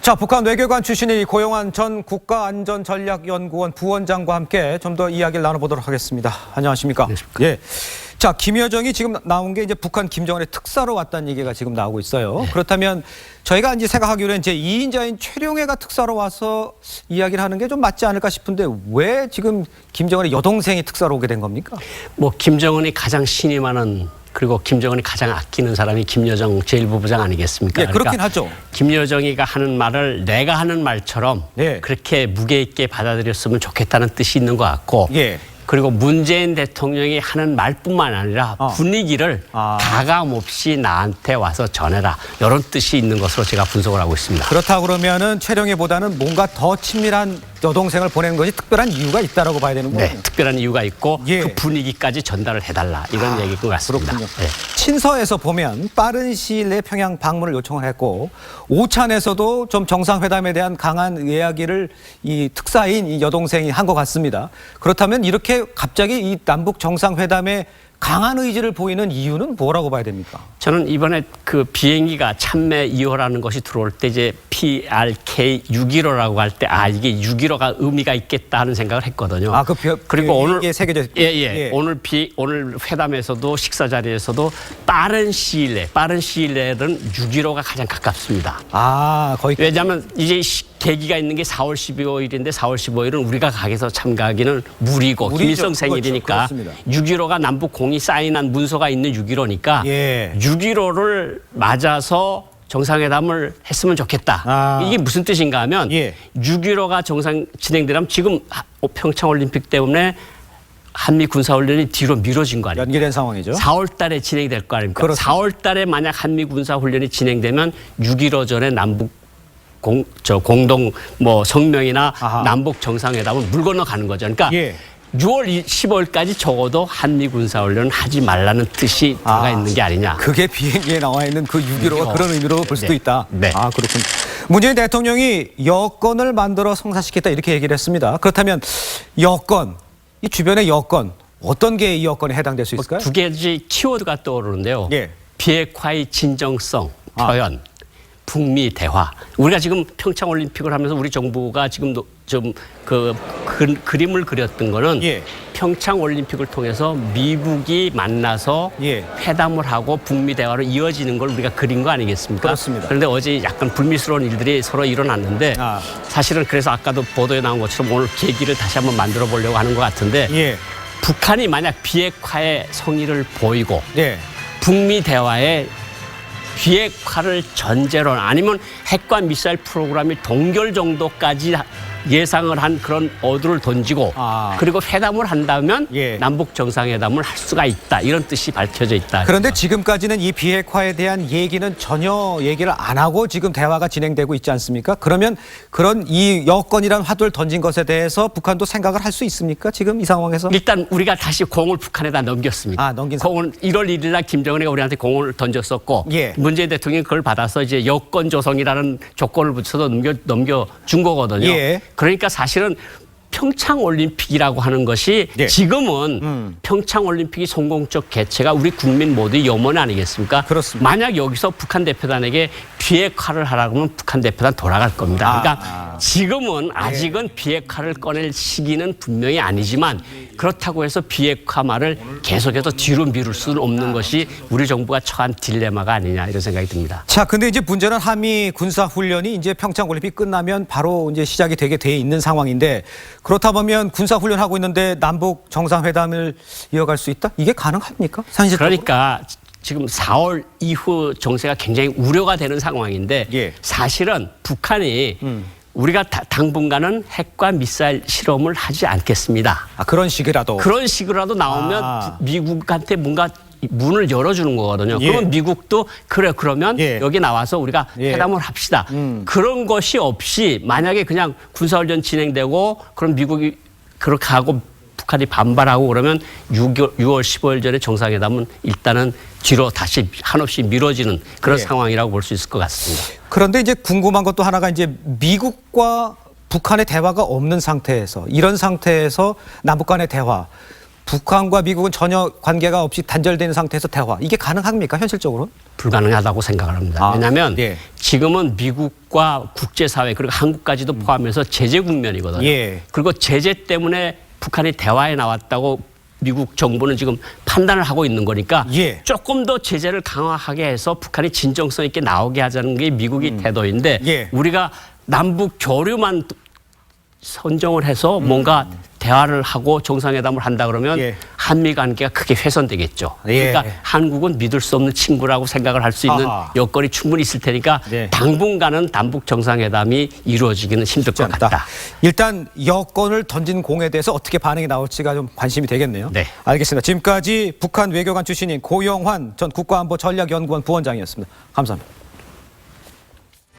자, 북한 외교관 출신이 고용한 전 국가안전전략연구원 부원장과 함께 좀 더 이야기를 나눠보도록 하겠습니다. 안녕하십니까? 안녕하십니까? 예. 자, 김여정이 지금 나온 게 이제 북한 김정은의 특사로 왔다는 얘기가 지금 나오고 있어요. 네. 그렇다면 저희가 이제 생각하기로는 제 2인자인 최룡해가 특사로 와서 이야기를 하는 게 좀 맞지 않을까 싶은데 왜 지금 김정은의 여동생이 특사로 오게 된 겁니까? 뭐 김정은이 가장 신임하는 그리고 김정은이 가장 아끼는 사람이 김여정 제1부부장 아니겠습니까? 예, 그렇긴 하죠. 김여정이가 하는 말을 내가 하는 말처럼 예. 그렇게 무게 있게 받아들였으면 좋겠다는 뜻이 있는 것 같고 예. 그리고 문재인 대통령이 하는 말뿐만 아니라 분위기를 가감 없이 나한테 와서 전해라. 이런 뜻이 있는 것으로 제가 분석을 하고 있습니다. 그렇다 그러면은 최룡해보다는 뭔가 더 친밀한 여동생을 보내는 것이 특별한 이유가 있다라고 봐야 되는 거예요. 네, 특별한 이유가 있고 예. 그 분위기까지 전달을 해달라. 이런 얘기인 것 같습니다. 그렇군요. 네. 친서에서 보면 빠른 시일 내에 평양 방문을 요청을 했고 오찬에서도 좀 정상회담에 대한 강한 이야기를 이 특사인 이 여동생이 한 것 같습니다. 그렇다면 이렇게 갑자기 이 남북 정상회담에 강한 의지를 보이는 이유는 뭐라고 봐야 됩니까? 저는 이번에 그 비행기가 참매 2호라는 것이 들어올 때 이제 PRK 615라고 할 때 이게 615가 의미가 있겠다 하는 생각을 했거든요. 그리고 오늘 새겨져 예. 오늘 회담에서도 식사 자리에서도 빠른 시일 내는 615가 가장 가깝습니다. 거의 왜냐하면 이제 계기가 있는 게 4월 15일인데 4월 15일은 우리가 가게서 참가하기는 무리고 김일성 생일이니까 그렇죠. 6.15가 남북 공이 사인한 문서가 있는 6.15니까 예. 6.15를 맞아서 정상회담을 했으면 좋겠다. 이게 무슨 뜻인가 하면 6.15가 정상 진행되려면 지금 평창올림픽 때문에 한미 군사훈련이 뒤로 미뤄진 거 아닙니까? 연기된 상황이죠. 4월 달에 진행될 거 아닙니까? 그렇습니다. 4월 달에 만약 한미 군사훈련이 진행되면 6.15 전에 남북 공동 성명이나 남북 정상회담을 물 건너가는 거죠. 그러니까 6월 15일까지 적어도 한미 군사훈련은 하지 말라는 뜻이 들어가 있는 게 아니냐. 그게 비행기에 나와 있는 그 6.15가 그런 의미로 볼 수도 있다. 네. 그렇군요. 문재인 대통령이 여건을 만들어 성사시켰다 이렇게 얘기를 했습니다. 그렇다면 여건, 이 주변의 여건, 어떤 게 이 여건에 해당될 수 있을까요? 두 개의 키워드가 떠오르는데요. 비핵화의 진정성, 표현. 북미 대화. 우리가 지금 평창올림픽을 하면서 우리 정부가 지금 좀 그림을 그렸던 거는 평창올림픽을 통해서 미국이 만나서 회담을 하고 북미 대화로 이어지는 걸 우리가 그린 거 아니겠습니까? 그렇습니다. 그런데 어제 약간 불미스러운 일들이 서로 일어났는데 사실은 그래서 아까도 보도에 나온 것처럼 오늘 계기를 다시 한번 만들어 보려고 하는 것 같은데 북한이 만약 비핵화의 성의를 보이고 북미 대화에 비핵화를 전제로 아니면 핵과 미사일 프로그램이 동결 정도까지 예상을 한 그런 어두를 던지고 그리고 회담을 한다면 남북 정상회담을 할 수가 있다. 이런 뜻이 밝혀져 있다. 그런데 지금까지는 이 비핵화에 대한 얘기는 전혀 얘기를 안 하고 지금 대화가 진행되고 있지 않습니까? 그러면 그런 이 여건이란 화두를 던진 것에 대해서 북한도 생각을 할 수 있습니까? 지금 이 상황에서? 일단 우리가 다시 공을 북한에다 넘겼습니다. 공을 1월 1일 날 김정은이가 우리한테 공을 던졌었고 문재인 대통령이 그걸 받아서 이제 여건 조성이라는 조건을 붙여서 넘겨준 거거든요. 그러니까 사실은 평창올림픽이라고 하는 것이 지금은 평창올림픽이 성공적 개최가 우리 국민 모두의 염원 아니겠습니까? 그렇습니다. 만약 여기서 북한 대표단에게 비핵화를 하라고 하면 북한 대표단 돌아갈 겁니다. 그러니까 지금은 아직은 비핵화를 꺼낼 시기는 분명히 아니지만 그렇다고 해서 비핵화 말을 계속해서 뒤로 미룰 수는 없는 것이 우리 정부가 처한 딜레마가 아니냐 이런 생각이 듭니다. 자, 근데 이제 문제는 한미 군사훈련이 이제 평창올림픽 끝나면 바로 이제 시작이 되게 돼 있는 상황인데 그렇다 보면 군사훈련 하고 있는데 남북 정상회담을 이어갈 수 있다? 이게 가능합니까? 산실적으로? 그러니까 지금 4월 이후 정세가 굉장히 우려가 되는 상황인데 사실은 북한이 우리가 당분간은 핵과 미사일 실험을 하지 않겠습니다. 그런 식이라도? 그런 식이라도 나오면 미국한테 뭔가 문을 열어주는 거거든요. 그러면 미국도 그러면 여기 나와서 우리가 회담을 합시다. 그런 것이 없이 만약에 그냥 군사훈련 진행되고 그럼 미국이 그렇게 하고 북한이 반발하고 그러면 6월 15일 전에 정상회담은 일단은 뒤로 다시 한없이 미뤄지는 그런 상황이라고 볼 수 있을 것 같습니다. 그런데 이제 궁금한 것도 하나가 이제 미국과 북한의 대화가 없는 상태에서 이런 상태에서 남북 간의 대화 북한과 미국은 전혀 관계가 없이 단절된 상태에서 대화 이게 가능합니까 현실적으로? 불가능하다고 생각을 합니다. 왜냐하면 예. 지금은 미국과 국제사회 그리고 한국까지도 포함해서 제재 국면이거든요. 예. 그리고 제재 때문에 북한이 대화에 나왔다고 미국 정부는 지금 판단을 하고 있는 거니까 예. 조금 더 제재를 강화하게 해서 북한이 진정성 있게 나오게 하자는 게 미국의 태도인데 예. 우리가 남북 교류만 선정을 해서 뭔가 대화를 하고 정상회담을 한다 그러면 예. 한미 관계가 크게 훼손되겠죠. 예. 그러니까 한국은 믿을 수 없는 친구라고 생각을 할 수 있는 아하. 여건이 충분히 있을 테니까 네. 당분간은 남북 정상회담이 이루어지기는 힘들 것 같다. 일단 여권을 던진 공에 대해서 어떻게 반응이 나올지가 좀 관심이 되겠네요. 네. 알겠습니다. 지금까지 북한 외교관 출신인 고영환 전 국가안보전략연구원 부원장이었습니다. 감사합니다.